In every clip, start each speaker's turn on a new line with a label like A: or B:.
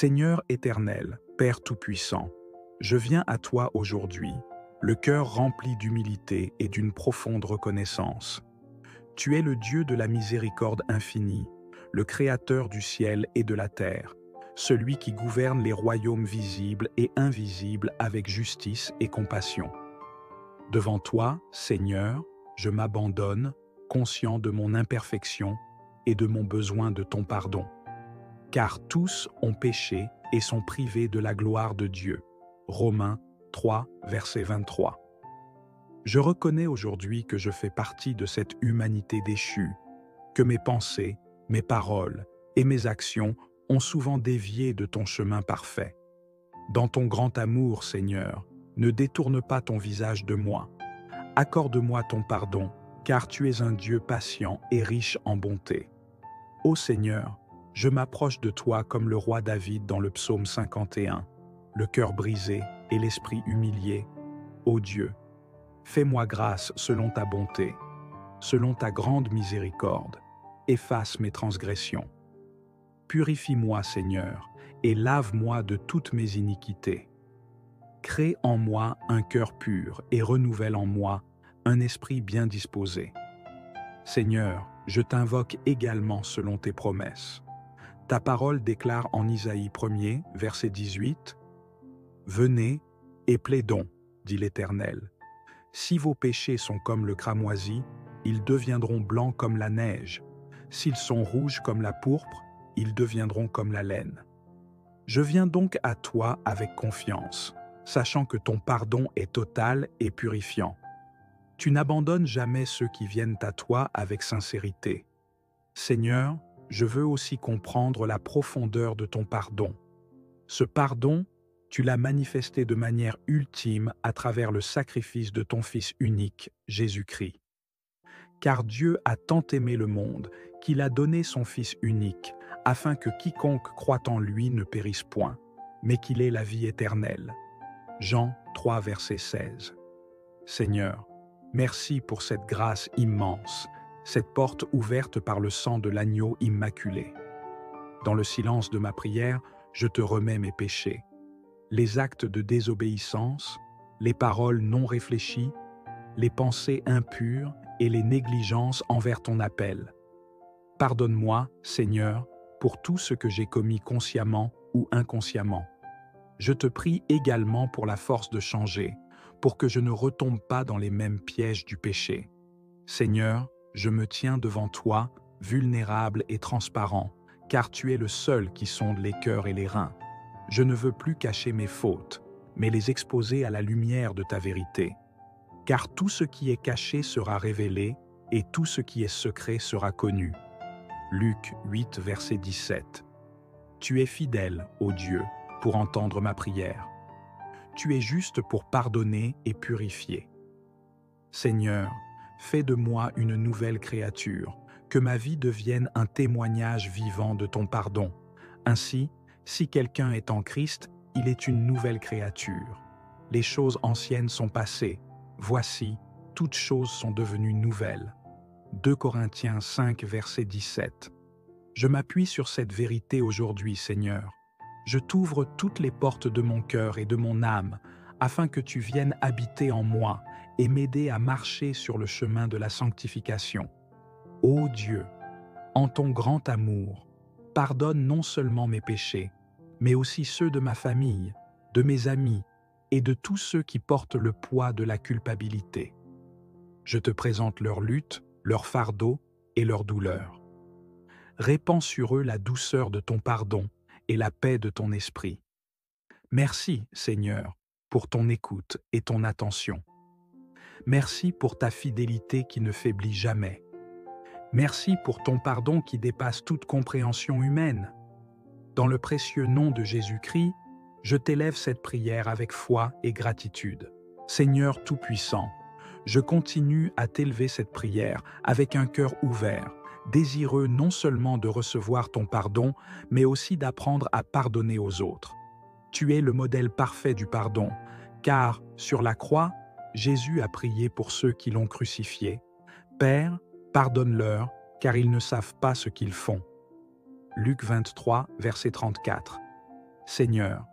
A: Seigneur éternel, Père Tout-Puissant, je viens à toi aujourd'hui, le cœur rempli d'humilité et d'une profonde reconnaissance. Tu es le Dieu de la miséricorde infinie, le Créateur du ciel et de la terre, celui qui gouverne les royaumes visibles et invisibles avec justice et compassion. Devant toi, Seigneur, je m'abandonne, conscient de mon imperfection et de mon besoin de ton pardon. Car tous ont péché et sont privés de la gloire de Dieu. Romains 3, verset 23. Je reconnais aujourd'hui que je fais partie de cette humanité déchue, que mes pensées, mes paroles et mes actions ont souvent dévié de ton chemin parfait. Dans ton grand amour, Seigneur, ne détourne pas ton visage de moi. Accorde-moi ton pardon, car tu es un Dieu patient et riche en bonté. Ô Seigneur, je m'approche de toi comme le roi David dans le psaume 51, le cœur brisé et l'esprit humilié. Ô Dieu, fais-moi grâce selon ta bonté, selon ta grande miséricorde, efface mes transgressions. Purifie-moi, Seigneur, et lave-moi de toutes mes iniquités. Crée en moi un cœur pur et renouvelle en moi un esprit bien disposé. Seigneur, je t'invoque également selon tes promesses. Ta parole déclare en Isaïe 1er, verset 18, « Venez et plaidons, dit l'Éternel. Si vos péchés sont comme le cramoisi, ils deviendront blancs comme la neige. S'ils sont rouges comme la pourpre, ils deviendront comme la laine. » Je viens donc à toi avec confiance, sachant que ton pardon est total et purifiant. Tu n'abandonnes jamais ceux qui viennent à toi avec sincérité. Seigneur, je veux aussi comprendre la profondeur de ton pardon. Ce pardon, tu l'as manifesté de manière ultime à travers le sacrifice de ton Fils unique, Jésus-Christ. Car Dieu a tant aimé le monde qu'il a donné son Fils unique, afin que quiconque croit en lui ne périsse point, mais qu'il ait la vie éternelle. Jean 3, verset 16. Seigneur, merci pour cette grâce immense, cette porte ouverte par le sang de l'agneau immaculé. Dans le silence de ma prière, je te remets mes péchés. Les actes de désobéissance, les paroles non réfléchies, les pensées impures et les négligences envers ton appel. Pardonne-moi, Seigneur, pour tout ce que j'ai commis consciemment ou inconsciemment. Je te prie également pour la force de changer, pour que je ne retombe pas dans les mêmes pièges du péché. Seigneur, je me tiens devant toi, vulnérable et transparent, car tu es le seul qui sonde les cœurs et les reins. Je ne veux plus cacher mes fautes, mais les exposer à la lumière de ta vérité. Car tout ce qui est caché sera révélé, et tout ce qui est secret sera connu. Luc 8, verset 17. Tu es fidèle, ô Dieu, pour entendre ma prière. Tu es juste pour pardonner et purifier. Seigneur, fais de moi une nouvelle créature, que ma vie devienne un témoignage vivant de ton pardon. Ainsi, si quelqu'un est en Christ, il est une nouvelle créature. Les choses anciennes sont passées. Voici, toutes choses sont devenues nouvelles. 2 Corinthiens 5, verset 17. Je m'appuie sur cette vérité aujourd'hui, Seigneur. Je t'ouvre toutes les portes de mon cœur et de mon âme, afin que tu viennes habiter en moi et m'aider à marcher sur le chemin de la sanctification. Ô Dieu, en ton grand amour, pardonne non seulement mes péchés, mais aussi ceux de ma famille, de mes amis et de tous ceux qui portent le poids de la culpabilité. Je te présente leurs luttes, leurs fardeaux et leurs douleurs. Répands sur eux la douceur de ton pardon et la paix de ton esprit. Merci, Seigneur, pour ton écoute et ton attention. Merci pour ta fidélité qui ne faiblit jamais. Merci pour ton pardon qui dépasse toute compréhension humaine. Dans le précieux nom de Jésus-Christ, je t'élève cette prière avec foi et gratitude. Seigneur Tout-Puissant, je continue à t'élever cette prière avec un cœur ouvert, désireux non seulement de recevoir ton pardon, mais aussi d'apprendre à pardonner aux autres. Tu es le modèle parfait du pardon, car, sur la croix, Jésus a prié pour ceux qui l'ont crucifié. Père, pardonne-leur, car ils ne savent pas ce qu'ils font. Luc 23, verset 34. Seigneur,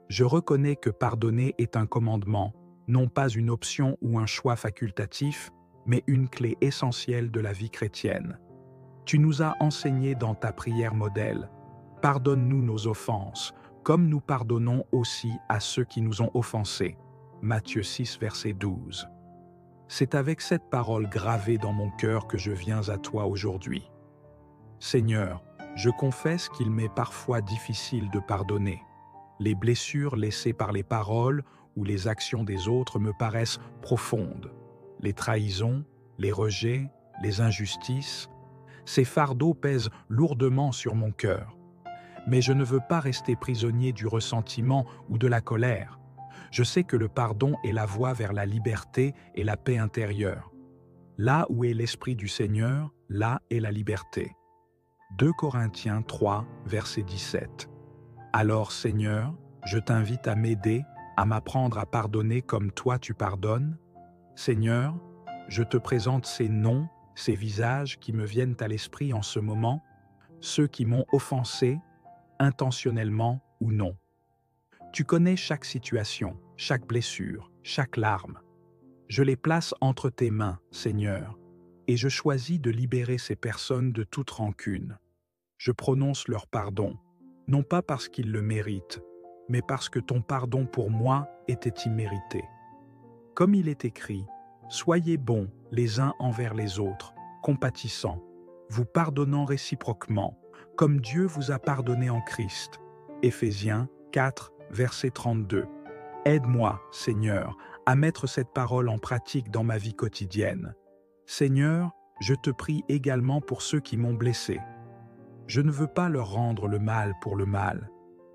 A: je reconnais que pardonner est un commandement, non pas une option ou un choix facultatif, mais une clé essentielle de la vie chrétienne. Tu nous as enseigné dans ta prière modèle, pardonne-nous nos offenses, comme nous pardonnons aussi à ceux qui nous ont offensés. Matthieu 6, verset 12. C'est avec cette parole gravée dans mon cœur que je viens à toi aujourd'hui. Seigneur, je confesse qu'il m'est parfois difficile de pardonner. Les blessures laissées par les paroles ou les actions des autres me paraissent profondes. Les trahisons, les rejets, les injustices, ces fardeaux pèsent lourdement sur mon cœur. Mais je ne veux pas rester prisonnier du ressentiment ou de la colère. Je sais que le pardon est la voie vers la liberté et la paix intérieure. Là où est l'Esprit du Seigneur, là est la liberté. 2 Corinthiens 3, verset 17. Alors, Seigneur, je t'invite à m'aider, à m'apprendre à pardonner comme toi tu pardonnes. Seigneur, je te présente ces noms, ces visages qui me viennent à l'esprit en ce moment, ceux qui m'ont offensé, intentionnellement ou non. Tu connais chaque situation, chaque blessure, chaque larme. Je les place entre tes mains, Seigneur, et je choisis de libérer ces personnes de toute rancune. Je prononce leur pardon, non pas parce qu'ils le méritent, mais parce que ton pardon pour moi était immérité. Comme il est écrit, soyez bons les uns envers les autres, compatissants, vous pardonnant réciproquement, comme Dieu vous a pardonné en Christ. Éphésiens 4, verset 32. Aide-moi, Seigneur, à mettre cette parole en pratique dans ma vie quotidienne. Seigneur, je te prie également pour ceux qui m'ont blessé. Je ne veux pas leur rendre le mal pour le mal,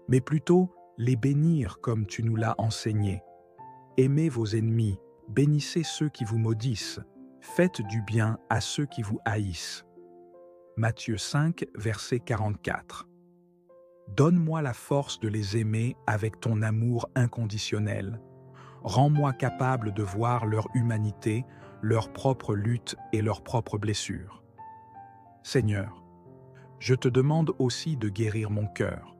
A: mais plutôt les bénir comme tu nous l'as enseigné. Aimez vos ennemis, bénissez ceux qui vous maudissent, faites du bien à ceux qui vous haïssent. Matthieu 5, verset 44. Donne-moi la force de les aimer avec ton amour inconditionnel. Rends-moi capable de voir leur humanité, leur propre lutte et leurs propres blessures. Seigneur, je te demande aussi de guérir mon cœur.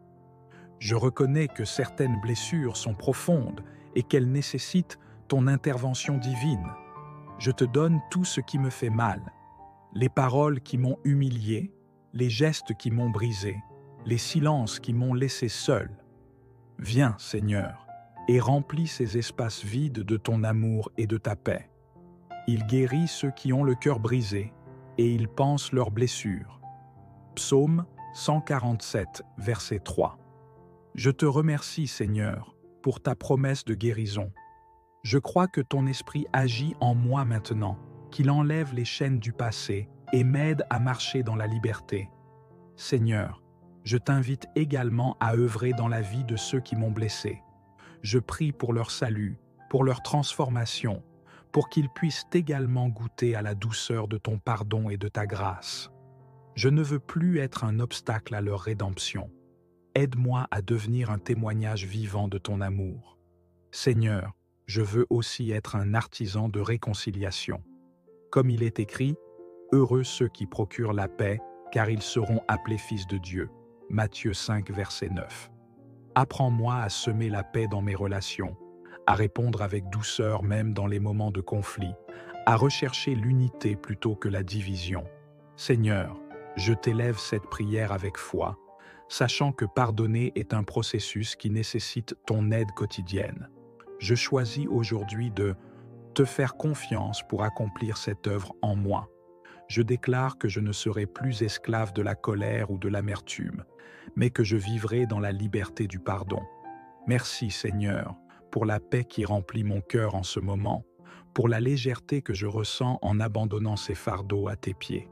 A: Je reconnais que certaines blessures sont profondes et qu'elles nécessitent ton intervention divine. Je te donne tout ce qui me fait mal, les paroles qui m'ont humilié, les gestes qui m'ont brisé, les silences qui m'ont laissé seul. Viens, Seigneur, et remplis ces espaces vides de ton amour et de ta paix. Il guérit ceux qui ont le cœur brisé, et il panse leurs blessures. Psaume 147, verset 3. Je te remercie, Seigneur, pour ta promesse de guérison. Je crois que ton esprit agit en moi maintenant, qu'il enlève les chaînes du passé et m'aide à marcher dans la liberté. Seigneur, je t'invite également à œuvrer dans la vie de ceux qui m'ont blessé. Je prie pour leur salut, pour leur transformation, pour qu'ils puissent également goûter à la douceur de ton pardon et de ta grâce. Je ne veux plus être un obstacle à leur rédemption. Aide-moi à devenir un témoignage vivant de ton amour. Seigneur, je veux aussi être un artisan de réconciliation. Comme il est écrit, « Heureux ceux qui procurent la paix, car ils seront appelés fils de Dieu. » Matthieu 5, verset 9. Apprends-moi à semer la paix dans mes relations, à répondre avec douceur même dans les moments de conflit, à rechercher l'unité plutôt que la division. Seigneur, je t'élève cette prière avec foi, sachant que pardonner est un processus qui nécessite ton aide quotidienne. Je choisis aujourd'hui de te faire confiance pour accomplir cette œuvre en moi. Je déclare que je ne serai plus esclave de la colère ou de l'amertume, mais que je vivrai dans la liberté du pardon. Merci Seigneur, pour la paix qui remplit mon cœur en ce moment, pour la légèreté que je ressens en abandonnant ces fardeaux à tes pieds.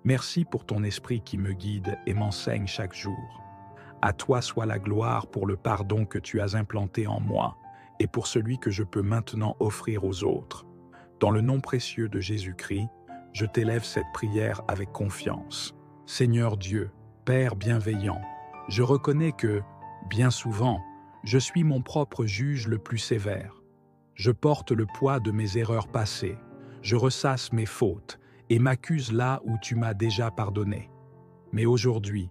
A: Merci pour ton esprit qui me guide et m'enseigne chaque jour. À toi soit la gloire pour le pardon que tu as implanté en moi et pour celui que je peux maintenant offrir aux autres. Dans le nom précieux de Jésus-Christ, je t'élève cette prière avec confiance. Seigneur Dieu, Père bienveillant, je reconnais que, bien souvent, je suis mon propre juge le plus sévère. Je porte le poids de mes erreurs passées, je ressasse mes fautes et m'accuse là où tu m'as déjà pardonné. Mais aujourd'hui,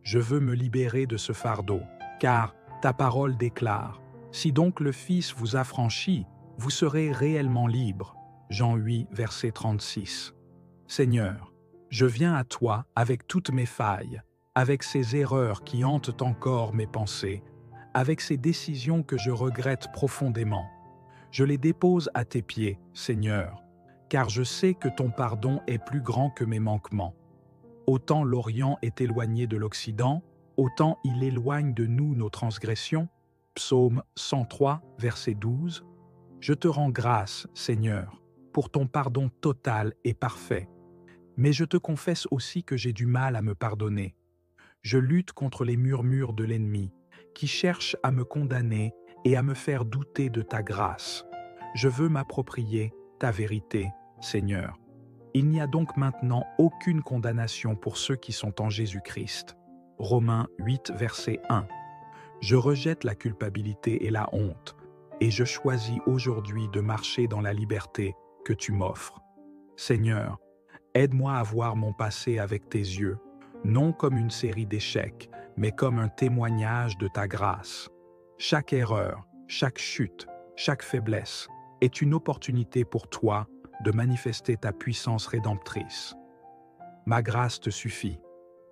A: je veux me libérer de ce fardeau, car ta parole déclare, « Si donc le Fils vous affranchit, vous serez réellement libres. » Jean 8, verset 36. Seigneur, je viens à toi avec toutes mes failles, avec ces erreurs qui hantent encore mes pensées, avec ces décisions que je regrette profondément. Je les dépose à tes pieds, Seigneur, car je sais que ton pardon est plus grand que mes manquements. Autant l'Orient est éloigné de l'Occident, autant il éloigne de nous nos transgressions. Psaume 103, verset 12. Je te rends grâce, Seigneur, pour ton pardon total et parfait. Mais je te confesse aussi que j'ai du mal à me pardonner. Je lutte contre les murmures de l'ennemi, qui cherche à me condamner et à me faire douter de ta grâce. Je veux m'approprier ta vérité, Seigneur. Il n'y a donc maintenant aucune condamnation pour ceux qui sont en Jésus-Christ. Romains 8, verset 1. Je rejette la culpabilité et la honte, et je choisis aujourd'hui de marcher dans la liberté que tu m'offres. Seigneur, aide-moi à voir mon passé avec tes yeux, non comme une série d'échecs, mais comme un témoignage de ta grâce. Chaque erreur, chaque chute, chaque faiblesse est une opportunité pour toi de manifester ta puissance rédemptrice. Ma grâce te suffit,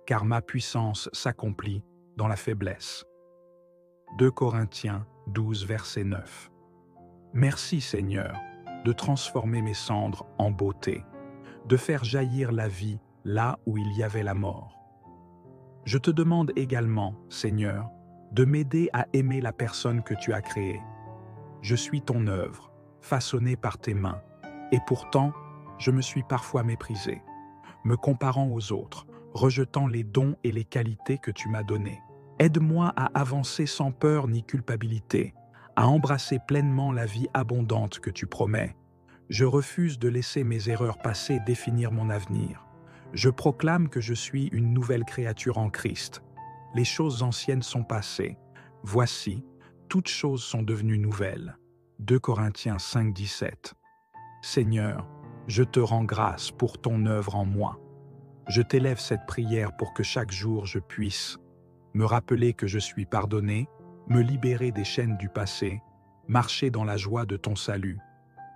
A: car ma puissance s'accomplit dans la faiblesse. 2 Corinthiens 12, verset 9. Merci Seigneur de transformer mes cendres en beauté, de faire jaillir la vie là où il y avait la mort. Je te demande également, Seigneur, de m'aider à aimer la personne que tu as créée. Je suis ton œuvre, façonnée par tes mains, et pourtant, je me suis parfois méprisé, me comparant aux autres, rejetant les dons et les qualités que tu m'as donnés. Aide-moi à avancer sans peur ni culpabilité, à embrasser pleinement la vie abondante que tu promets. Je refuse de laisser mes erreurs passées définir mon avenir. Je proclame que je suis une nouvelle créature en Christ. Les choses anciennes sont passées. Voici, toutes choses sont devenues nouvelles. 2 Corinthiens 5, 17. Seigneur, je te rends grâce pour ton œuvre en moi. Je t'élève cette prière pour que chaque jour je puisse me rappeler que je suis pardonné, me libérer des chaînes du passé, marcher dans la joie de ton salut.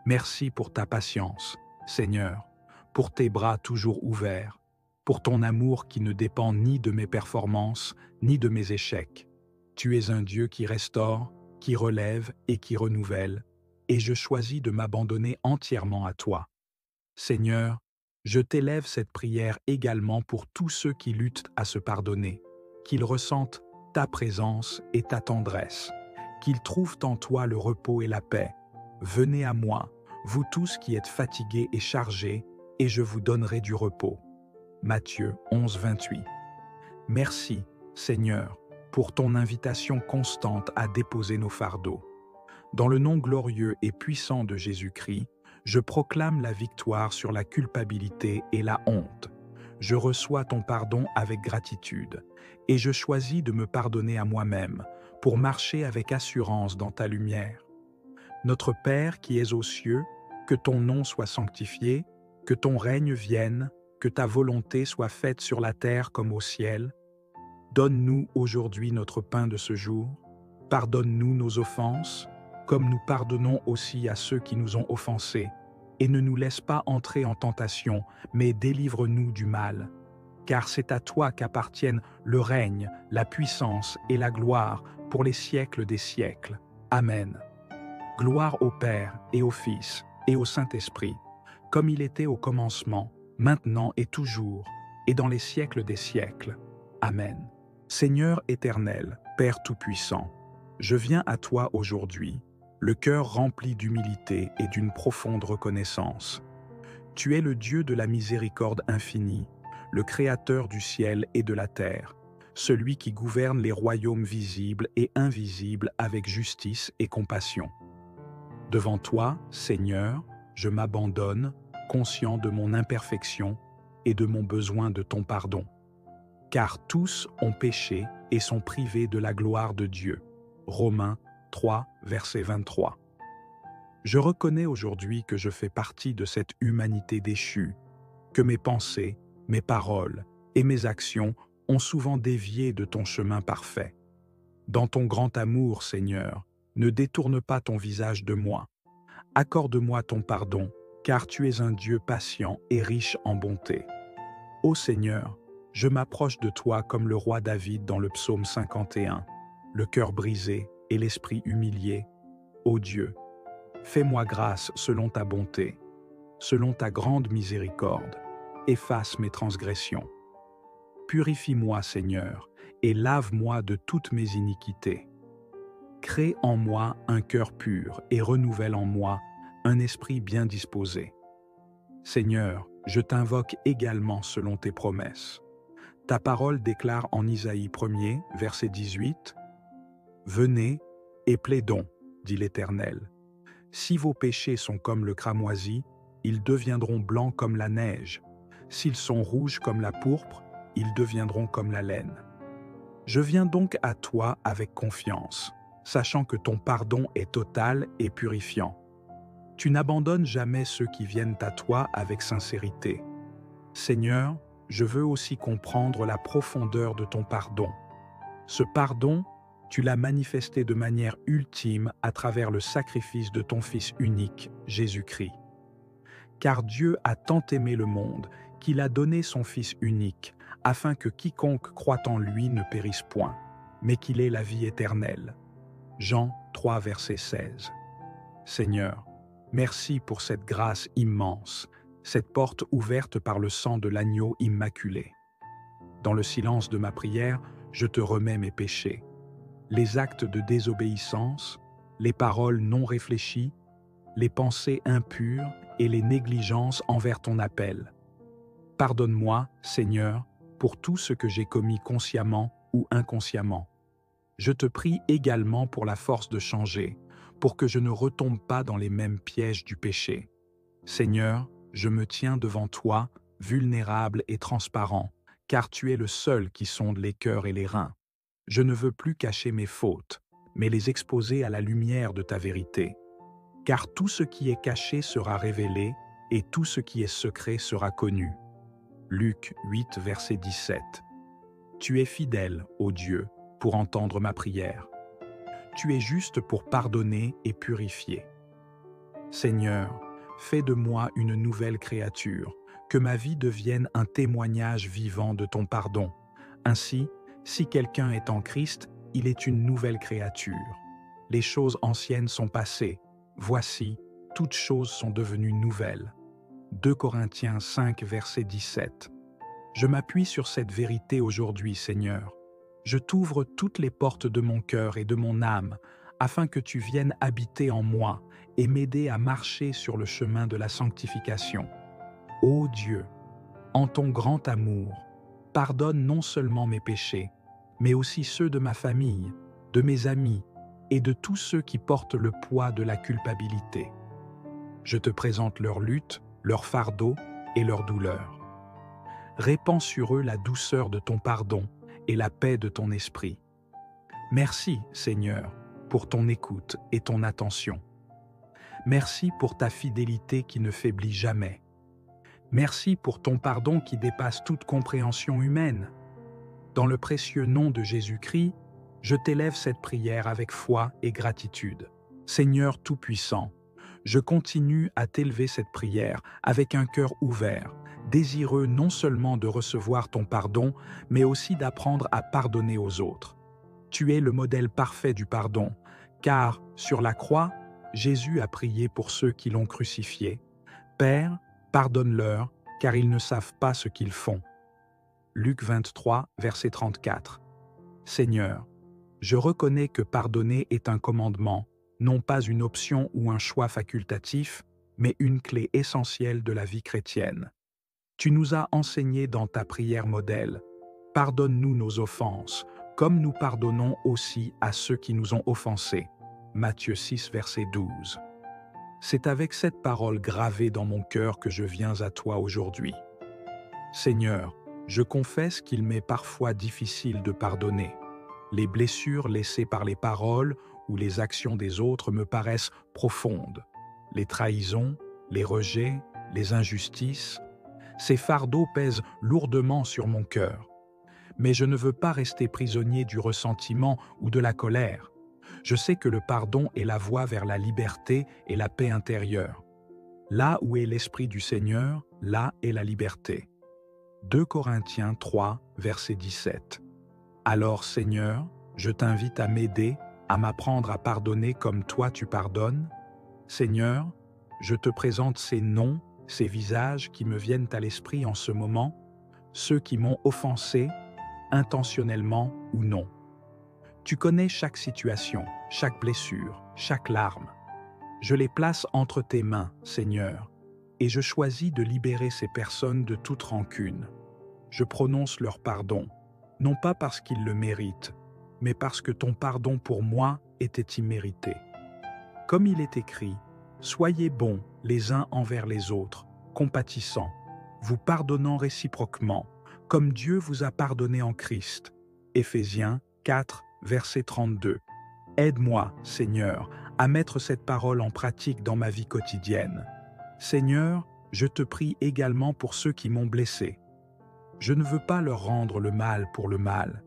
A: Merci pour ta patience, Seigneur, pour tes bras toujours ouverts, pour ton amour qui ne dépend ni de mes performances, ni de mes échecs. Tu es un Dieu qui restaure, qui relève et qui renouvelle, et je choisis de m'abandonner entièrement à toi. Seigneur, je t'élève cette prière également pour tous ceux qui luttent à se pardonner, qu'ils ressentent ta présence et ta tendresse, qu'ils trouvent en toi le repos et la paix. Venez à moi, vous tous qui êtes fatigués et chargés, et je vous donnerai du repos. Matthieu 11, 28. Merci, Seigneur, pour ton invitation constante à déposer nos fardeaux. Dans le nom glorieux et puissant de Jésus-Christ, je proclame la victoire sur la culpabilité et la honte. Je reçois ton pardon avec gratitude, et je choisis de me pardonner à moi-même pour marcher avec assurance dans ta lumière. Notre Père qui es aux cieux, que ton nom soit sanctifié, que ton règne vienne, que ta volonté soit faite sur la terre comme au ciel. Donne-nous aujourd'hui notre pain de ce jour. Pardonne-nous nos offenses, comme nous pardonnons aussi à ceux qui nous ont offensés. Et ne nous laisse pas entrer en tentation, mais délivre-nous du mal. Car c'est à toi qu'appartiennent le règne, la puissance et la gloire pour les siècles des siècles. Amen. Gloire au Père et au Fils et au Saint-Esprit, comme il était au commencement, maintenant et toujours, et dans les siècles des siècles. Amen. Seigneur éternel, Père Tout-Puissant, je viens à toi aujourd'hui, le cœur rempli d'humilité et d'une profonde reconnaissance. Tu es le Dieu de la miséricorde infinie, le Créateur du ciel et de la terre, celui qui gouverne les royaumes visibles et invisibles avec justice et compassion. Devant toi, Seigneur, je m'abandonne, conscient de mon imperfection et de mon besoin de ton pardon. Car tous ont péché et sont privés de la gloire de Dieu. Romains 3, verset 23. Je reconnais aujourd'hui que je fais partie de cette humanité déchue, que mes pensées, mes paroles et mes actions ont souvent dévié de ton chemin parfait. Dans ton grand amour, Seigneur, ne détourne pas ton visage de moi. Accorde-moi ton pardon, car tu es un Dieu patient et riche en bonté. Ô Seigneur, je m'approche de toi comme le roi David dans le psaume 51, le cœur brisé et l'esprit humilié. Ô Dieu, fais-moi grâce selon ta bonté, selon ta grande miséricorde, efface mes transgressions. Purifie-moi, Seigneur, et lave-moi de toutes mes iniquités. Crée en moi un cœur pur et renouvelle en moi un esprit bien disposé. Seigneur, je t'invoque également selon tes promesses. Ta parole déclare en Isaïe 1er, verset 18, « Venez et plaidons, dit l'Éternel. Si vos péchés sont comme le cramoisi, ils deviendront blancs comme la neige. S'ils sont rouges comme la pourpre, ils deviendront comme la laine. Je viens donc à toi avec confiance, sachant que ton pardon est total et purifiant. Tu n'abandonnes jamais ceux qui viennent à toi avec sincérité. Seigneur, je veux aussi comprendre la profondeur de ton pardon. Ce pardon, tu l'as manifesté de manière ultime à travers le sacrifice de ton Fils unique, Jésus-Christ. Car Dieu a tant aimé le monde qu'il a donné son Fils unique, afin que quiconque croit en lui ne périsse point, mais qu'il ait la vie éternelle. Jean 3, verset 16. Seigneur, merci pour cette grâce immense, cette porte ouverte par le sang de l'agneau immaculé. Dans le silence de ma prière, je te remets mes péchés. Les actes de désobéissance, les paroles non réfléchies, les pensées impures et les négligences envers ton appel. Pardonne-moi, Seigneur, pour tout ce que j'ai commis consciemment ou inconsciemment. Je te prie également pour la force de changer, pour que je ne retombe pas dans les mêmes pièges du péché. Seigneur, je me tiens devant toi, vulnérable et transparent, car tu es le seul qui sonde les cœurs et les reins. Je ne veux plus cacher mes fautes, mais les exposer à la lumière de ta vérité. Car tout ce qui est caché sera révélé, et tout ce qui est secret sera connu. Luc 8, verset 17. Tu es fidèle, ô Dieu, pour entendre ma prière. Tu es juste pour pardonner et purifier. Seigneur, fais de moi une nouvelle créature, que ma vie devienne un témoignage vivant de ton pardon. Ainsi, si quelqu'un est en Christ, il est une nouvelle créature. Les choses anciennes sont passées. Voici, toutes choses sont devenues nouvelles. 2 Corinthiens 5, verset 17. Je m'appuie sur cette vérité aujourd'hui, Seigneur. Je t'ouvre toutes les portes de mon cœur et de mon âme, afin que tu viennes habiter en moi et m'aider à marcher sur le chemin de la sanctification. Ô Dieu, en ton grand amour, pardonne non seulement mes péchés, mais aussi ceux de ma famille, de mes amis et de tous ceux qui portent le poids de la culpabilité. Je te présente leur lutte, leur fardeau et leur douleur. Répands sur eux la douceur de ton pardon et la paix de ton esprit. Merci, Seigneur, pour ton écoute et ton attention. Merci pour ta fidélité qui ne faiblit jamais. Merci pour ton pardon qui dépasse toute compréhension humaine. Dans le précieux nom de Jésus-Christ, je t'élève cette prière avec foi et gratitude. Seigneur Tout-Puissant, je continue à t'élever cette prière avec un cœur ouvert, désireux non seulement de recevoir ton pardon, mais aussi d'apprendre à pardonner aux autres. Tu es le modèle parfait du pardon, car, sur la croix, Jésus a prié pour ceux qui l'ont crucifié. Père, pardonne-leur, car ils ne savent pas ce qu'ils font. Luc 23, verset 34. Seigneur, je reconnais que pardonner est un commandement, non pas une option ou un choix facultatif, mais une clé essentielle de la vie chrétienne. Tu nous as enseigné dans ta prière modèle. Pardonne-nous nos offenses, comme nous pardonnons aussi à ceux qui nous ont offensés. Matthieu 6, verset 12. C'est avec cette parole gravée dans mon cœur que je viens à toi aujourd'hui. Seigneur, je confesse qu'il m'est parfois difficile de pardonner. Les blessures laissées par les paroles ou les actions des autres me paraissent profondes. Les trahisons, les rejets, les injustices, ces fardeaux pèsent lourdement sur mon cœur. Mais je ne veux pas rester prisonnier du ressentiment ou de la colère. Je sais que le pardon est la voie vers la liberté et la paix intérieure. Là où est l'Esprit du Seigneur, là est la liberté. 2 Corinthiens 3, verset 17. Alors, Seigneur, je t'invite à m'aider, à m'apprendre à pardonner comme toi tu pardonnes. Seigneur, je te présente ces noms, ces visages qui me viennent à l'esprit en ce moment, ceux qui m'ont offensé, intentionnellement ou non. Tu connais chaque situation, chaque blessure, chaque larme. Je les place entre tes mains, Seigneur, et je choisis de libérer ces personnes de toute rancune. Je prononce leur pardon, non pas parce qu'ils le méritent, mais parce que ton pardon pour moi était immérité. Comme il est écrit, soyez bons les uns envers les autres, compatissants, vous pardonnant réciproquement, comme Dieu vous a pardonné en Christ. Éphésiens 4, verset 32. Aide-moi, Seigneur, à mettre cette parole en pratique dans ma vie quotidienne. Seigneur, je te prie également pour ceux qui m'ont blessé. Je ne veux pas leur rendre le mal pour le mal,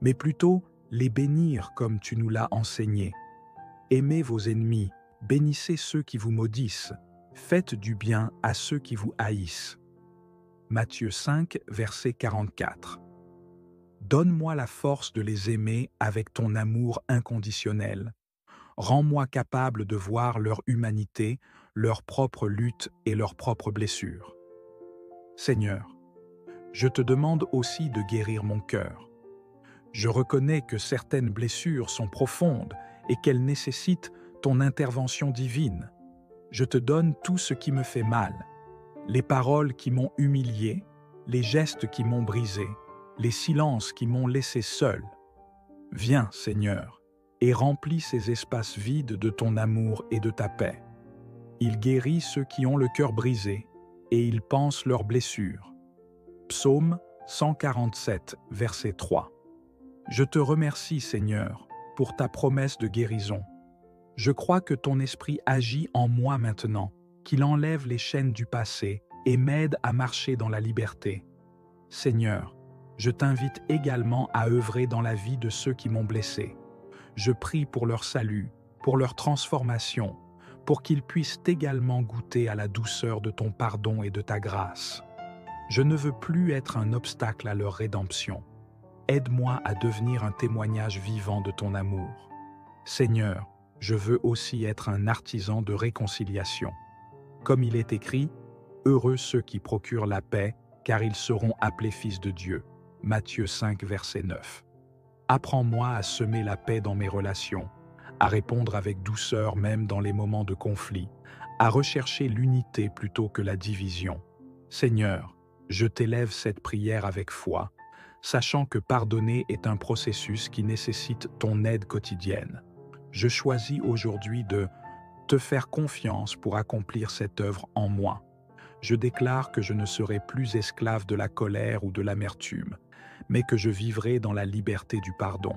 A: mais plutôt les bénir comme tu nous l'as enseigné. Aimez vos ennemis, bénissez ceux qui vous maudissent, faites du bien à ceux qui vous haïssent. Matthieu 5, verset 44. Donne-moi la force de les aimer avec ton amour inconditionnel. Rends-moi capable de voir leur humanité, leur propre lutte et leurs propres blessures. Seigneur, je te demande aussi de guérir mon cœur. Je reconnais que certaines blessures sont profondes et qu'elles nécessitent ton intervention divine. Je te donne tout ce qui me fait mal, les paroles qui m'ont humilié, les gestes qui m'ont brisé, les silences qui m'ont laissé seul. Viens, Seigneur, et remplis ces espaces vides de ton amour et de ta paix. Il guérit ceux qui ont le cœur brisé, et il panse leurs blessures. Psaume 147, verset 3. Je te remercie, Seigneur, pour ta promesse de guérison. Je crois que ton esprit agit en moi maintenant, qu'il enlève les chaînes du passé et m'aide à marcher dans la liberté. Seigneur, je t'invite également à œuvrer dans la vie de ceux qui m'ont blessé. Je prie pour leur salut, pour leur transformation, pour qu'ils puissent également goûter à la douceur de ton pardon et de ta grâce. Je ne veux plus être un obstacle à leur rédemption. Aide-moi à devenir un témoignage vivant de ton amour. Seigneur, je veux aussi être un artisan de réconciliation. Comme il est écrit, « Heureux ceux qui procurent la paix, car ils seront appelés fils de Dieu. » Matthieu 5, verset 9. Apprends-moi à semer la paix dans mes relations, à répondre avec douceur même dans les moments de conflit, à rechercher l'unité plutôt que la division. Seigneur, je t'élève cette prière avec foi, sachant que pardonner est un processus qui nécessite ton aide quotidienne. Je choisis aujourd'hui de te faire confiance pour accomplir cette œuvre en moi. Je déclare que je ne serai plus esclave de la colère ou de l'amertume, mais que je vivrai dans la liberté du pardon.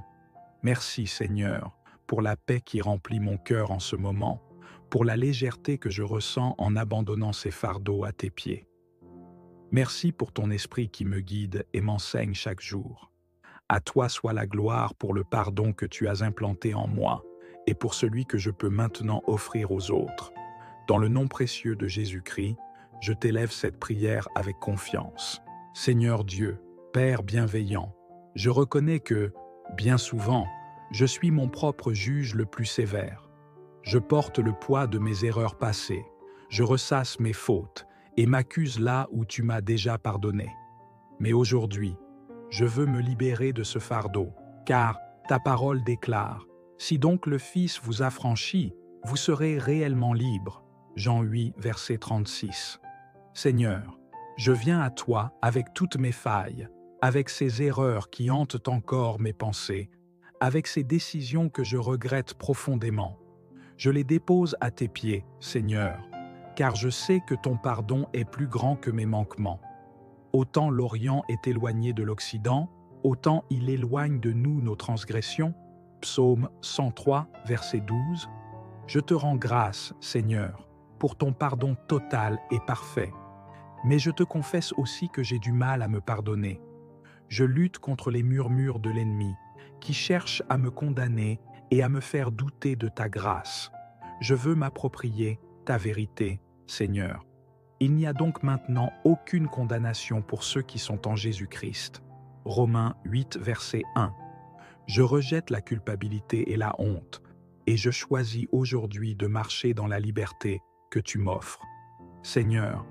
A: Merci Seigneur pour la paix qui remplit mon cœur en ce moment, pour la légèreté que je ressens en abandonnant ces fardeaux à tes pieds. Merci pour ton esprit qui me guide et m'enseigne chaque jour. À toi soit la gloire pour le pardon que tu as implanté en moi et pour celui que je peux maintenant offrir aux autres. Dans le nom précieux de Jésus-Christ, je t'élève cette prière avec confiance. Seigneur Dieu, Père bienveillant, je reconnais que, bien souvent, je suis mon propre juge le plus sévère. Je porte le poids de mes erreurs passées, je ressasse mes fautes et m'accuse là où tu m'as déjà pardonné. Mais aujourd'hui, je veux me libérer de ce fardeau, car ta parole déclare « Si donc le Fils vous affranchit, vous serez réellement libre. » Jean 8, verset 36. Seigneur, je viens à toi avec toutes mes failles, avec ces erreurs qui hantent encore mes pensées, avec ces décisions que je regrette profondément. Je les dépose à tes pieds, Seigneur, car je sais que ton pardon est plus grand que mes manquements. Autant l'Orient est éloigné de l'Occident, autant il éloigne de nous nos transgressions. Psaume 103, verset 12. Je te rends grâce, Seigneur, pour ton pardon total et parfait. Mais je te confesse aussi que j'ai du mal à me pardonner. Je lutte contre les murmures de l'ennemi, qui cherche à me condamner et à me faire douter de ta grâce. Je veux m'approprier ta vérité, Seigneur. Il n'y a donc maintenant aucune condamnation pour ceux qui sont en Jésus-Christ. Romains 8, verset 1. Je rejette la culpabilité et la honte, et je choisis aujourd'hui de marcher dans la liberté que tu m'offres. Seigneur,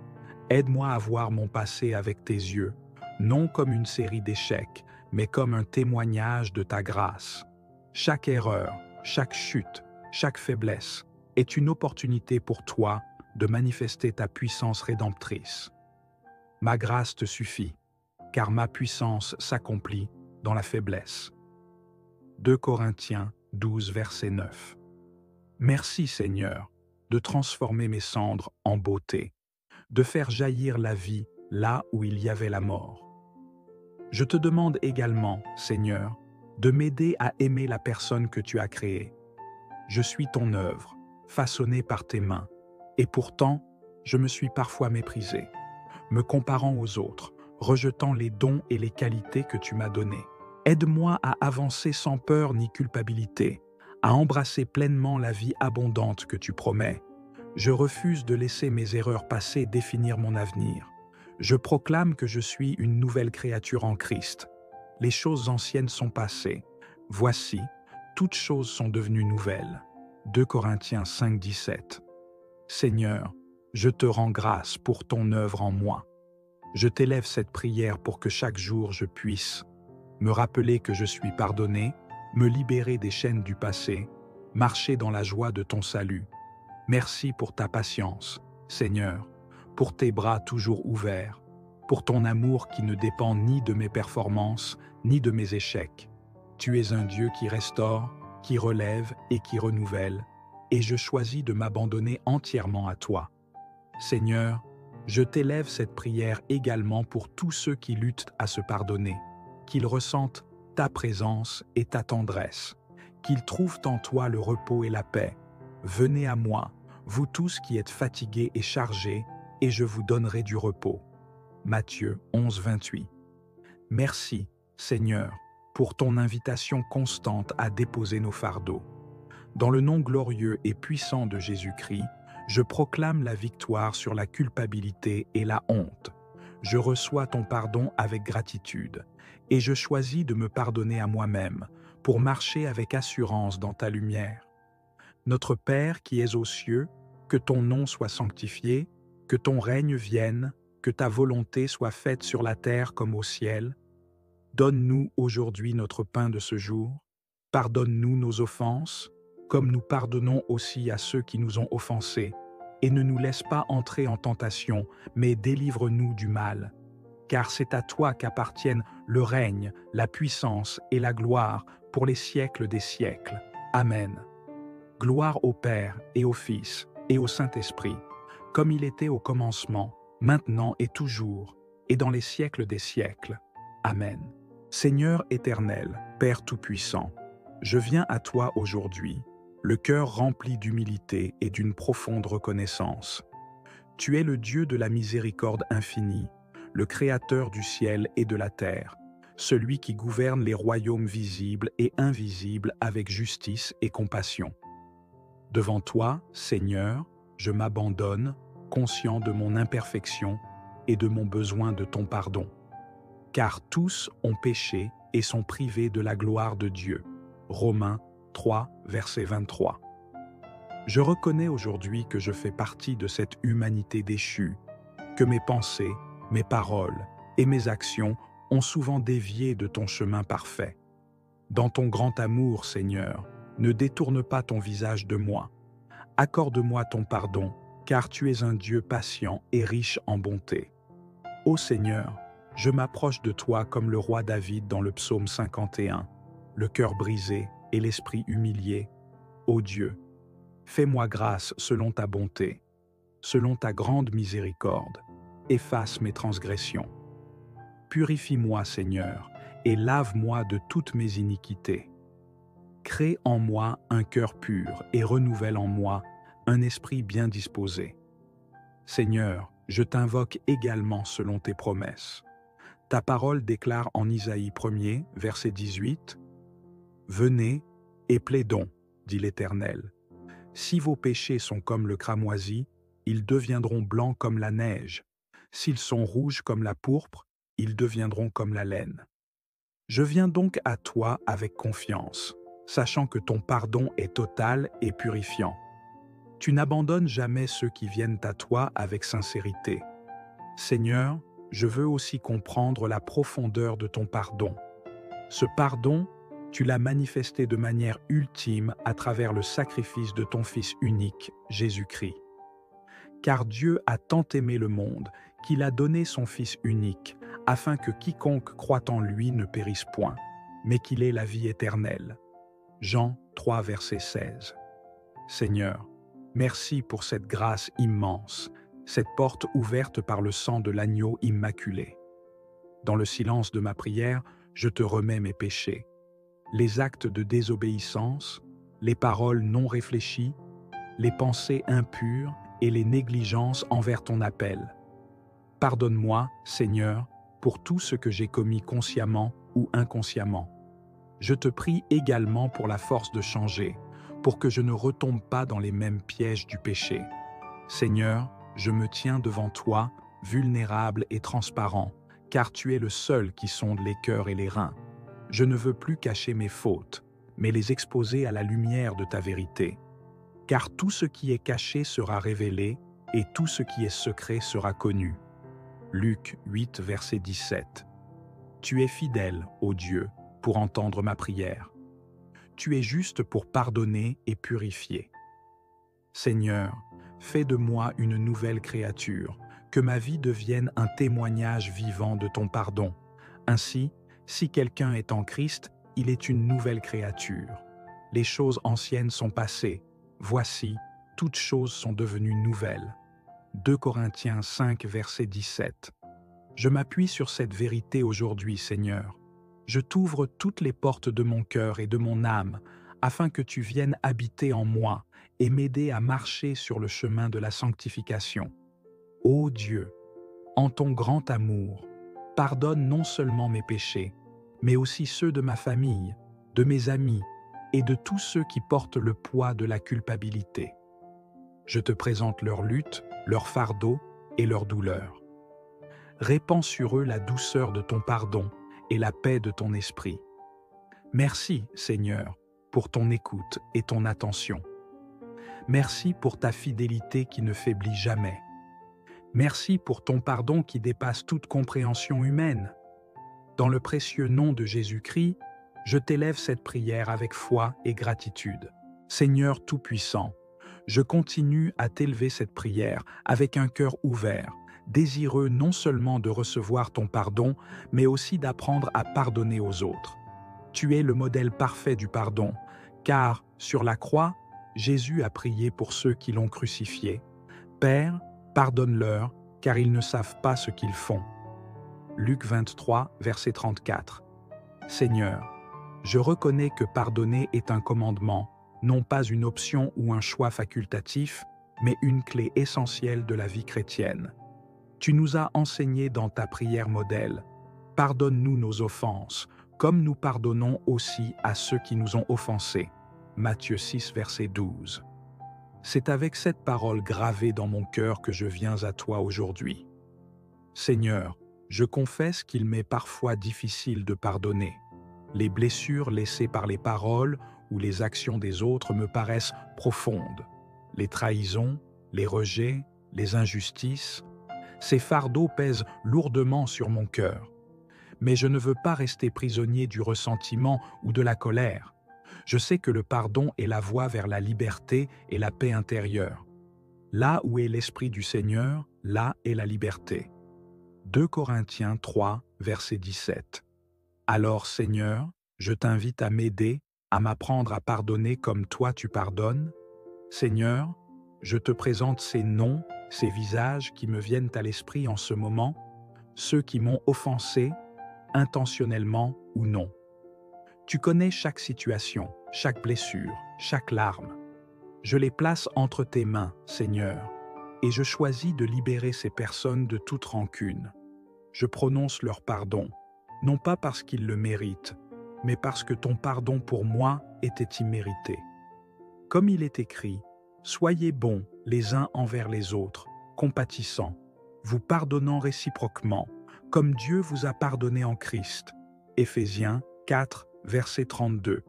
A: aide-moi à voir mon passé avec tes yeux, non comme une série d'échecs, mais comme un témoignage de ta grâce. Chaque erreur, chaque chute, chaque faiblesse est une opportunité pour toi de manifester ta puissance rédemptrice. Ma grâce te suffit, car ma puissance s'accomplit dans la faiblesse. 2 Corinthiens 12, verset 9. Merci Seigneur de transformer mes cendres en beauté, de faire jaillir la vie là où il y avait la mort. Je te demande également, Seigneur, de m'aider à aimer la personne que tu as créée. Je suis ton œuvre, façonnée par tes mains, et pourtant, je me suis parfois méprisé, me comparant aux autres, rejetant les dons et les qualités que tu m'as donnés. Aide-moi à avancer sans peur ni culpabilité, à embrasser pleinement la vie abondante que tu promets. Je refuse de laisser mes erreurs passées définir mon avenir. Je proclame que je suis une nouvelle créature en Christ. Les choses anciennes sont passées. Voici, toutes choses sont devenues nouvelles. 2 Corinthiens 5, 17. Seigneur, je te rends grâce pour ton œuvre en moi. Je t'élève cette prière pour que chaque jour je puisse me rappeler que je suis pardonné, me libérer des chaînes du passé, marcher dans la joie de ton salut. Merci pour ta patience, Seigneur, pour tes bras toujours ouverts, pour ton amour qui ne dépend ni de mes performances, ni de mes échecs. Tu es un Dieu qui restaure, qui relève et qui renouvelle, et je choisis de m'abandonner entièrement à toi. Seigneur, je t'élève cette prière également pour tous ceux qui luttent à se pardonner, qu'ils ressentent ta présence et ta tendresse, qu'ils trouvent en toi le repos et la paix. Venez à moi, vous tous qui êtes fatigués et chargés, et je vous donnerai du repos. Matthieu 11, 28. Merci, Seigneur, pour ton invitation constante à déposer nos fardeaux. Dans le nom glorieux et puissant de Jésus-Christ, je proclame la victoire sur la culpabilité et la honte. Je reçois ton pardon avec gratitude, et je choisis de me pardonner à moi-même pour marcher avec assurance dans ta lumière. Notre Père qui es aux cieux, que ton nom soit sanctifié, que ton règne vienne, que ta volonté soit faite sur la terre comme au ciel. Donne-nous aujourd'hui notre pain de ce jour. Pardonne-nous nos offenses, comme nous pardonnons aussi à ceux qui nous ont offensés. Et ne nous laisse pas entrer en tentation, mais délivre-nous du mal. Car c'est à toi qu'appartiennent le règne, la puissance et la gloire pour les siècles des siècles. Amen. Gloire au Père et au Fils et au Saint-Esprit, comme il était au commencement, maintenant et toujours, et dans les siècles des siècles. Amen. Seigneur éternel, Père Tout-Puissant, je viens à toi aujourd'hui, le cœur rempli d'humilité et d'une profonde reconnaissance. Tu es le Dieu de la miséricorde infinie, le Créateur du ciel et de la terre, celui qui gouverne les royaumes visibles et invisibles avec justice et compassion. Devant toi, Seigneur, je m'abandonne, conscient de mon imperfection et de mon besoin de ton pardon. Car tous ont péché et sont privés de la gloire de Dieu. Romains 3, verset 23. Je reconnais aujourd'hui que je fais partie de cette humanité déchue, que mes pensées, mes paroles et mes actions ont souvent dévié de ton chemin parfait. Dans ton grand amour, Seigneur, ne détourne pas ton visage de moi. Accorde-moi ton pardon, car tu es un Dieu patient et riche en bonté. Ô Seigneur, je m'approche de toi comme le roi David dans le psaume 51, le cœur brisé et l'esprit humilié. Ô Dieu, fais-moi grâce selon ta bonté, selon ta grande miséricorde, efface mes transgressions. Purifie-moi, Seigneur, et lave-moi de toutes mes iniquités. Crée en moi un cœur pur et renouvelle en moi un esprit bien disposé. Seigneur, je t'invoque également selon tes promesses. Ta parole déclare en Isaïe 1er, verset 18, « Venez et plaidons, dit l'Éternel. Si vos péchés sont comme le cramoisi, ils deviendront blancs comme la neige. S'ils sont rouges comme la pourpre, ils deviendront comme la laine. Je viens donc à toi avec confiance, sachant que ton pardon est total et purifiant. Tu n'abandonnes jamais ceux qui viennent à toi avec sincérité. Seigneur, je veux aussi comprendre la profondeur de ton pardon. Ce pardon, tu l'as manifesté de manière ultime à travers le sacrifice de ton Fils unique, Jésus-Christ. Car Dieu a tant aimé le monde qu'il a donné son Fils unique, afin que quiconque croit en lui ne périsse point, mais qu'il ait la vie éternelle. Jean 3, verset 16. Seigneur, merci pour cette grâce immense, cette porte ouverte par le sang de l'agneau immaculé. Dans le silence de ma prière, je te remets mes péchés. Les actes de désobéissance, les paroles non réfléchies, les pensées impures et les négligences envers ton appel. Pardonne-moi, Seigneur, pour tout ce que j'ai commis consciemment ou inconsciemment. Je te prie également pour la force de changer, pour que je ne retombe pas dans les mêmes pièges du péché. Seigneur, je me tiens devant toi, vulnérable et transparent, car tu es le seul qui sonde les cœurs et les reins. Je ne veux plus cacher mes fautes, mais les exposer à la lumière de ta vérité. Car tout ce qui est caché sera révélé, et tout ce qui est secret sera connu. Luc 8, verset 17. Tu es fidèle, ô Dieu, pour entendre ma prière. Tu es juste pour pardonner et purifier. Seigneur, fais de moi une nouvelle créature, que ma vie devienne un témoignage vivant de ton pardon. Ainsi, si quelqu'un est en Christ, il est une nouvelle créature. Les choses anciennes sont passées. Voici, toutes choses sont devenues nouvelles. 2 Corinthiens 5, verset 17. Je m'appuie sur cette vérité aujourd'hui, Seigneur. Je t'ouvre toutes les portes de mon cœur et de mon âme, afin que tu viennes habiter en moi et m'aider à marcher sur le chemin de la sanctification. Ô Dieu, en ton grand amour, pardonne non seulement mes péchés, mais aussi ceux de ma famille, de mes amis et de tous ceux qui portent le poids de la culpabilité. Je te présente leurs luttes, leurs fardeaux et leurs douleurs. Répands sur eux la douceur de ton pardon et la paix de ton esprit. Merci, Seigneur, pour ton écoute et ton attention. Merci pour ta fidélité qui ne faiblit jamais. Merci pour ton pardon qui dépasse toute compréhension humaine. Dans le précieux nom de Jésus-Christ, je t'élève cette prière avec foi et gratitude. Seigneur Tout-Puissant, je continue à t'élever cette prière avec un cœur ouvert, désireux non seulement de recevoir ton pardon, mais aussi d'apprendre à pardonner aux autres. Tu es le modèle parfait du pardon, car, sur la croix, Jésus a prié pour ceux qui l'ont crucifié. Père, pardonne-leur, car ils ne savent pas ce qu'ils font. Luc 23, verset 34. Seigneur, je reconnais que pardonner est un commandement, non pas une option ou un choix facultatif, mais une clé essentielle de la vie chrétienne. Tu nous as enseigné dans ta prière modèle. Pardonne-nous nos offenses, comme nous pardonnons aussi à ceux qui nous ont offensés. Matthieu 6, verset 12. C'est avec cette parole gravée dans mon cœur que je viens à toi aujourd'hui. Seigneur, je confesse qu'il m'est parfois difficile de pardonner. Les blessures laissées par les paroles ou les actions des autres me paraissent profondes. Les trahisons, les rejets, les injustices, ces fardeaux pèsent lourdement sur mon cœur. Mais je ne veux pas rester prisonnier du ressentiment ou de la colère. Je sais que le pardon est la voie vers la liberté et la paix intérieure. Là où est l'Esprit du Seigneur, là est la liberté. 2 Corinthiens 3, verset 17. Alors, Seigneur, je t'invite à m'aider, à m'apprendre à pardonner comme toi tu pardonnes. Seigneur, je te présente ces noms, ces visages qui me viennent à l'esprit en ce moment, ceux qui m'ont offensé, intentionnellement ou non. Tu connais chaque situation, chaque blessure, chaque larme. Je les place entre tes mains, Seigneur, et je choisis de libérer ces personnes de toute rancune. je prononce leur pardon, non pas parce qu'ils le méritent, mais parce que ton pardon pour moi était immérité. Comme il est écrit, soyez bons les uns envers les autres, compatissants, vous pardonnant réciproquement, comme Dieu vous a pardonné en Christ. Éphésiens 4, verset 32.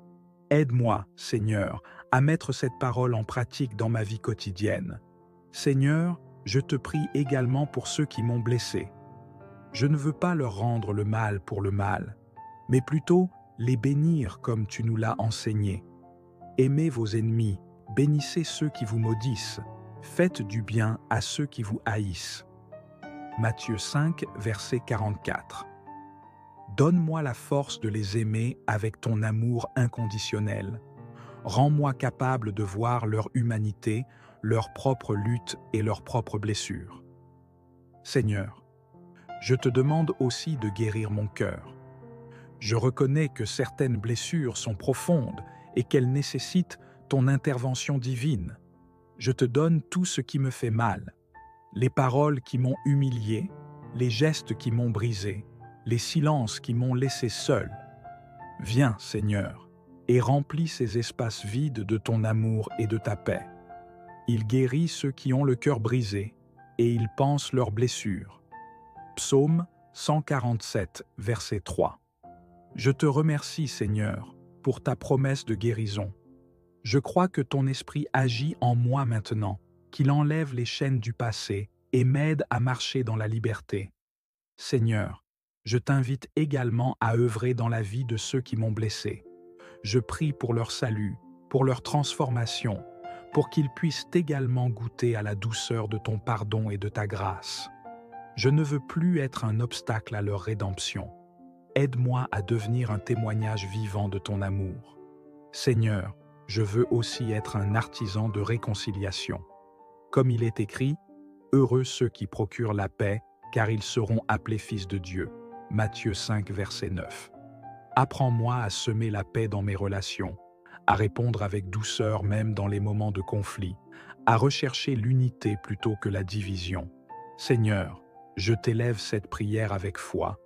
A: Aide-moi, Seigneur, à mettre cette parole en pratique dans ma vie quotidienne. Seigneur, je te prie également pour ceux qui m'ont blessé. Je ne veux pas leur rendre le mal pour le mal, mais plutôt les bénir comme tu nous l'as enseigné. Aimez vos ennemis, bénissez ceux qui vous maudissent, faites du bien à ceux qui vous haïssent. Matthieu 5, verset 44. Donne-moi la force de les aimer avec ton amour inconditionnel. Rends-moi capable de voir leur humanité, leur propre lutte et leurs propres blessures. Seigneur, je te demande aussi de guérir mon cœur. Je reconnais que certaines blessures sont profondes et qu'elles nécessitent ton intervention divine. Je te donne tout ce qui me fait mal, les paroles qui m'ont humilié, les gestes qui m'ont brisé, les silences qui m'ont laissé seul. Viens, Seigneur, et remplis ces espaces vides de ton amour et de ta paix. Il guérit ceux qui ont le cœur brisé, et il panse leurs blessures. Psaume 147, verset 3. Je te remercie, Seigneur, pour ta promesse de guérison. Je crois que ton esprit agit en moi maintenant, qu'il enlève les chaînes du passé et m'aide à marcher dans la liberté. Seigneur, je t'invite également à œuvrer dans la vie de ceux qui m'ont blessé. Je prie pour leur salut, pour leur transformation, pour qu'ils puissent également goûter à la douceur de ton pardon et de ta grâce. Je ne veux plus être un obstacle à leur rédemption. Aide-moi à devenir un témoignage vivant de ton amour. Seigneur, je veux aussi être un artisan de réconciliation. Comme il est écrit, « Heureux ceux qui procurent la paix, car ils seront appelés fils de Dieu. » Matthieu 5, verset 9. Apprends-moi à semer la paix dans mes relations, à répondre avec douceur même dans les moments de conflit, à rechercher l'unité plutôt que la division. Seigneur, je t'élève cette prière avec foi,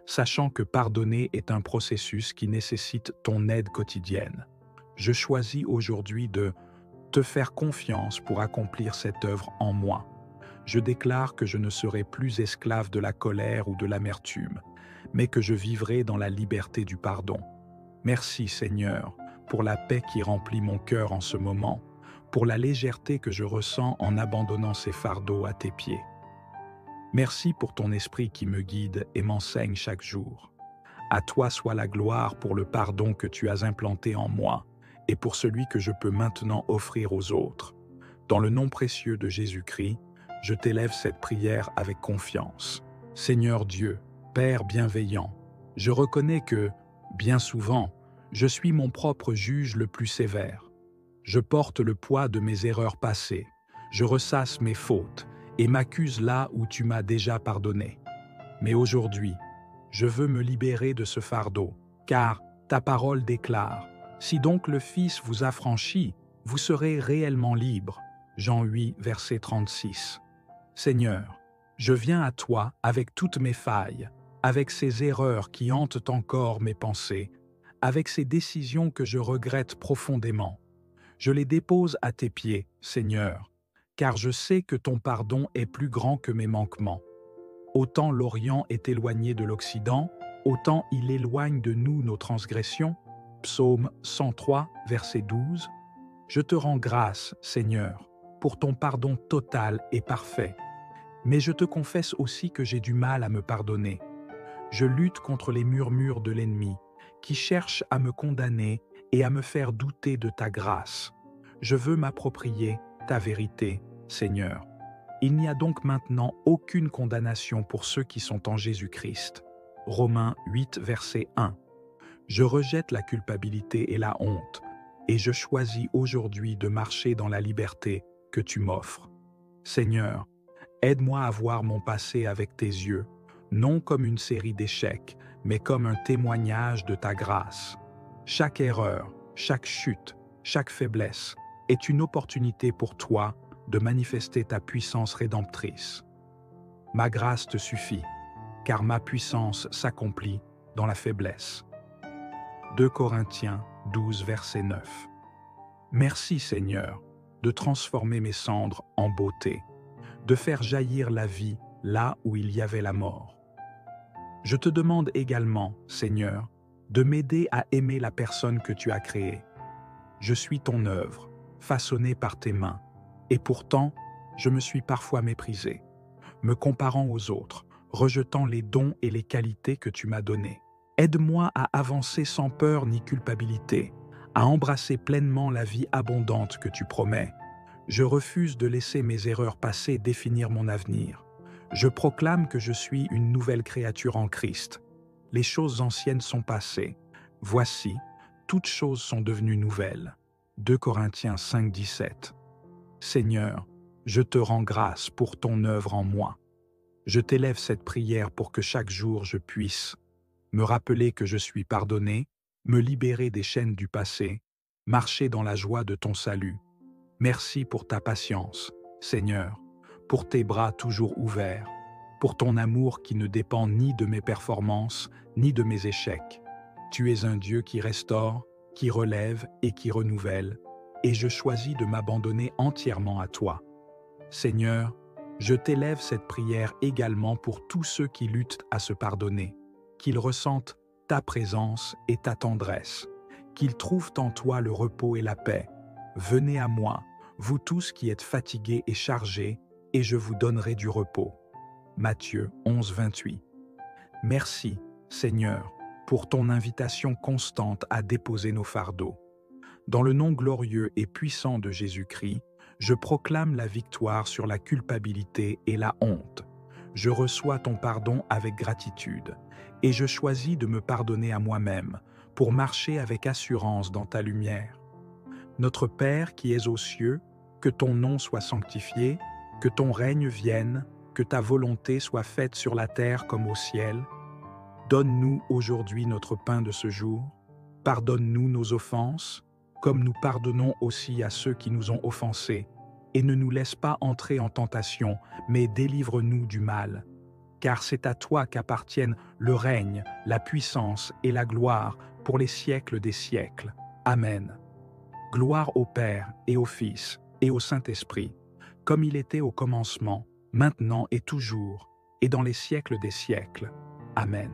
A: sachant que pardonner est un processus qui nécessite ton aide quotidienne. Je choisis aujourd'hui de te faire confiance pour accomplir cette œuvre en moi. Je déclare que je ne serai plus esclave de la colère ou de l'amertume, mais que je vivrai dans la liberté du pardon. Merci Seigneur pour la paix qui remplit mon cœur en ce moment, pour la légèreté que je ressens en abandonnant ces fardeaux à tes pieds. Merci pour ton esprit qui me guide et m'enseigne chaque jour. À toi soit la gloire pour le pardon que tu as implanté en moi et pour celui que je peux maintenant offrir aux autres. Dans le nom précieux de Jésus-Christ, je t'élève cette prière avec confiance. Seigneur Dieu, Père bienveillant, je reconnais que, bien souvent, je suis mon propre juge le plus sévère. Je porte le poids de mes erreurs passées, je ressasse mes fautes et m'accuse là où tu m'as déjà pardonné. Mais aujourd'hui, je veux me libérer de ce fardeau, car ta parole déclare « Si donc le Fils vous affranchit, vous serez réellement libre. » Jean 8, verset 36. Seigneur, je viens à toi avec toutes mes failles, avec ces erreurs qui hantent encore mes pensées, avec ces décisions que je regrette profondément. Je les dépose à tes pieds, Seigneur, car je sais que ton pardon est plus grand que mes manquements. Autant l'Orient est éloigné de l'Occident, autant il éloigne de nous nos transgressions. Psaume 103, verset 12. Je te rends grâce, Seigneur, pour ton pardon total et parfait. Mais je te confesse aussi que j'ai du mal à me pardonner. Je lutte contre les murmures de l'ennemi, qui cherche à me condamner et à me faire douter de ta grâce. Je veux m'approprier ta vérité, Seigneur. Il n'y a donc maintenant aucune condamnation pour ceux qui sont en Jésus-Christ. Romains 8, verset 1. Je rejette la culpabilité et la honte, et je choisis aujourd'hui de marcher dans la liberté que tu m'offres. Seigneur, aide-moi à voir mon passé avec tes yeux, non comme une série d'échecs, mais comme un témoignage de ta grâce. Chaque erreur, chaque chute, chaque faiblesse est une opportunité pour toi de manifester ta puissance rédemptrice. Ma grâce te suffit. car ma puissance s'accomplit dans la faiblesse. 2 Corinthiens 12, verset 9. Merci Seigneur de transformer mes cendres en beauté, de faire jaillir la vie là où il y avait la mort. Je te demande également, Seigneur, de m'aider à aimer la personne que tu as créée. Je suis ton œuvre, façonnée par tes mains, et pourtant, je me suis parfois méprisé, me comparant aux autres, rejetant les dons et les qualités que tu m'as donnés. Aide-moi à avancer sans peur ni culpabilité, à embrasser pleinement la vie abondante que tu promets. Je refuse de laisser mes erreurs passées définir mon avenir. Je proclame que je suis une nouvelle créature en Christ. Les choses anciennes sont passées. Voici, toutes choses sont devenues nouvelles. 2 Corinthiens 5, 17. Seigneur, je te rends grâce pour ton œuvre en moi. Je t'élève cette prière pour que chaque jour je puisse me rappeler que je suis pardonné, me libérer des chaînes du passé, marcher dans la joie de ton salut. Merci pour ta patience, Seigneur, pour tes bras toujours ouverts, pour ton amour qui ne dépend ni de mes performances, ni de mes échecs. Tu es un Dieu qui restaure, qui relève et qui renouvelle, et je choisis de m'abandonner entièrement à toi. Seigneur, je t'élève cette prière également pour tous ceux qui luttent à se pardonner, qu'ils ressentent ta présence et ta tendresse, qu'ils trouvent en toi le repos et la paix. Venez à moi, vous tous qui êtes fatigués et chargés, et je vous donnerai du repos. Matthieu 11, 28. Merci, Seigneur, pour ton invitation constante à déposer nos fardeaux. Dans le nom glorieux et puissant de Jésus-Christ, je proclame la victoire sur la culpabilité et la honte. Je reçois ton pardon avec gratitude, et je choisis de me pardonner à moi-même pour marcher avec assurance dans ta lumière. Notre Père qui es aux cieux, que ton nom soit sanctifié, que ton règne vienne, que ta volonté soit faite sur la terre comme au ciel. Donne-nous aujourd'hui notre pain de ce jour. Pardonne-nous nos offenses, comme nous pardonnons aussi à ceux qui nous ont offensés. Et ne nous laisse pas entrer en tentation, mais délivre-nous du mal. Car c'est à toi qu'appartiennent le règne, la puissance et la gloire pour les siècles des siècles. Amen. Gloire au Père et au Fils et au Saint-Esprit, comme il était au commencement, maintenant et toujours, et dans les siècles des siècles. Amen.